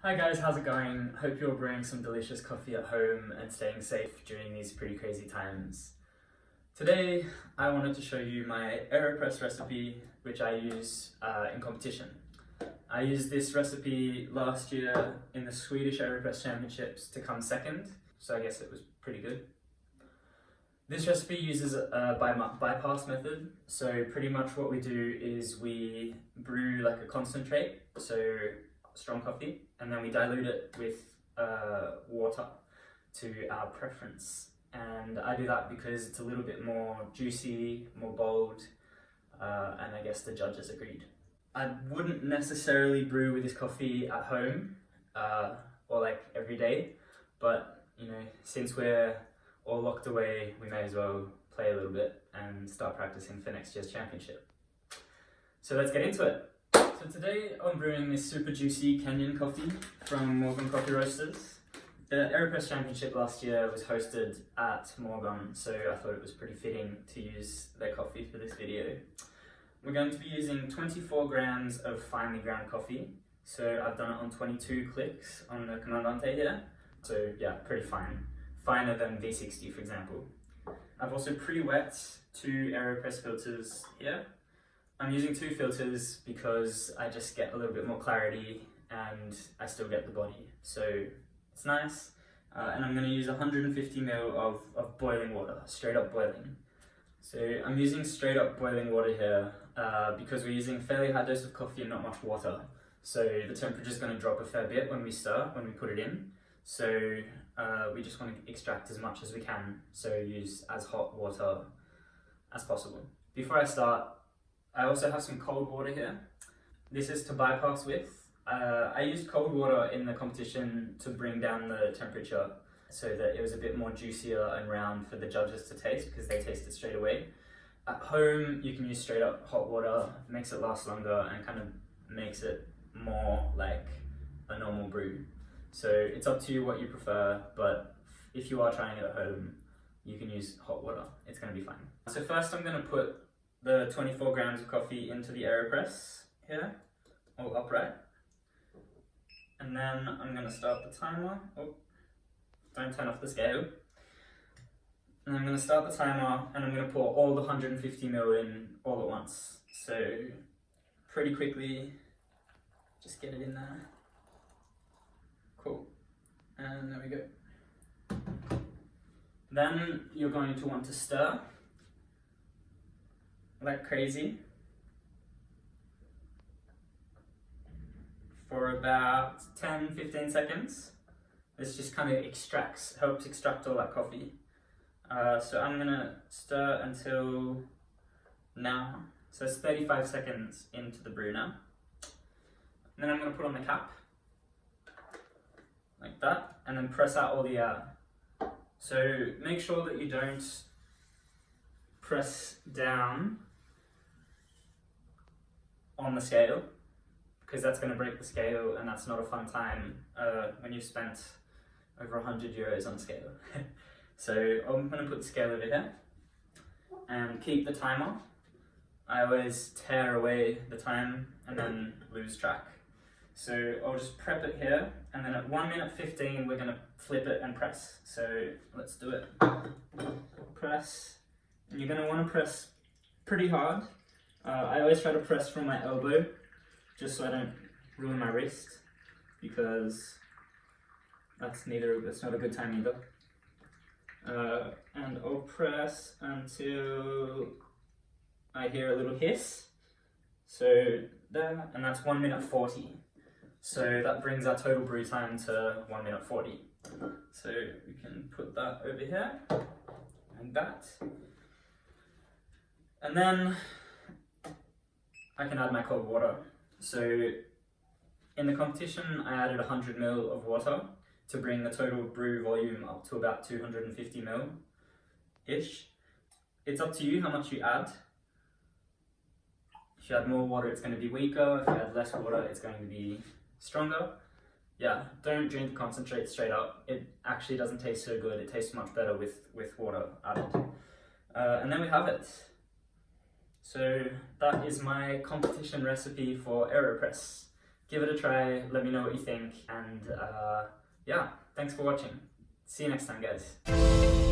Hi guys, how's it going? Hope you're brewing some delicious coffee at home and staying safe during these pretty crazy times. Today, I wanted to show you my Aeropress recipe, which I use in competition. I used this recipe last year in the Swedish Aeropress Championships to come second, so I guess it was pretty good. This recipe uses a bypass method, so pretty much what we do is we brew like a concentrate, so strong coffee, and then we dilute it with water to our preference. And I do that because it's a little bit more juicy, more bold, and I guess the judges agreed. I wouldn't necessarily brew with this coffee at home or like every day, but you know, since we're all locked away, we may as well play a little bit and start practicing for next year's championship. So let's get into it. So today I'm brewing this super juicy Kenyan coffee from Morgon Coffee Roasters. The Aeropress Championship last year was hosted at Morgon, so I thought it was pretty fitting to use their coffee for this video. We're going to be using 24 grams of finely ground coffee. So I've done it on 22 clicks on the Comandante here. So yeah, pretty fine. Finer than V60 for example. I've also pre-wet 2 Aeropress filters here. I'm using 2 filters because I just get a little bit more clarity and I still get the body. So it's nice. And I'm going to use 150 ml of boiling water, straight up boiling. So I'm using straight up boiling water here because we're using a fairly high dose of coffee and not much water. So the temperature is going to drop a fair bit when we put it in. So we just want to extract as much as we can. So use as hot water as possible. Before I start, I also have some cold water here. This is to bypass with. I used cold water in the competition to bring down the temperature so that it was a bit more juicier and round for the judges to taste because they taste it straight away. At home, you can use straight up hot water, makes it last longer and kind of makes it more like a normal brew. So it's up to you what you prefer, but if you are trying it at home, you can use hot water. It's going to be fine. So first I'm going to put the 24 grams of coffee into the Aeropress here, all upright. And then I'm going to start the timer. Oh, don't turn off the scale. And I'm going to start the timer and I'm going to pour all the 150 ml in all at once. So pretty quickly, just get it in there. Cool. And there we go. Then you're going to want to stir like crazy for about 10-15 seconds. This just kind of helps extract all that coffee. So I'm gonna stir until now. So it's 35 seconds into the brew now. And then I'm gonna put on the cap, like that, and then press out all the air. So make sure that you don't press down on the scale, because that's going to break the scale and that's not a fun time when you've spent over 100 euros on scale. So I'm going to put the scale over here and keep the timer. I always tear away the time and then lose track. So I'll just prep it here and then at 1 minute 15 we're going to flip it and press. So let's do it. Press. And you're going to want to press pretty hard. I always try to press from my elbow, just so I don't ruin my wrist, because that's not a good time either. And I'll press until I hear a little hiss. So there, and that's 1 minute 40. So that brings our total brew time to 1 minute 40. So we can put that over here, and that. And then I can add my cold water. So in the competition, I added 100 ml of water to bring the total brew volume up to about 250 ml-ish. It's up to you how much you add. If you add more water, it's going to be weaker. If you add less water, it's going to be stronger. Yeah, don't drink the concentrate straight up. It actually doesn't taste so good. It tastes much better with water added. And then we have it. So that is my competition recipe for Aeropress. Give it a try, let me know what you think, and yeah, thanks for watching. See you next time, guys.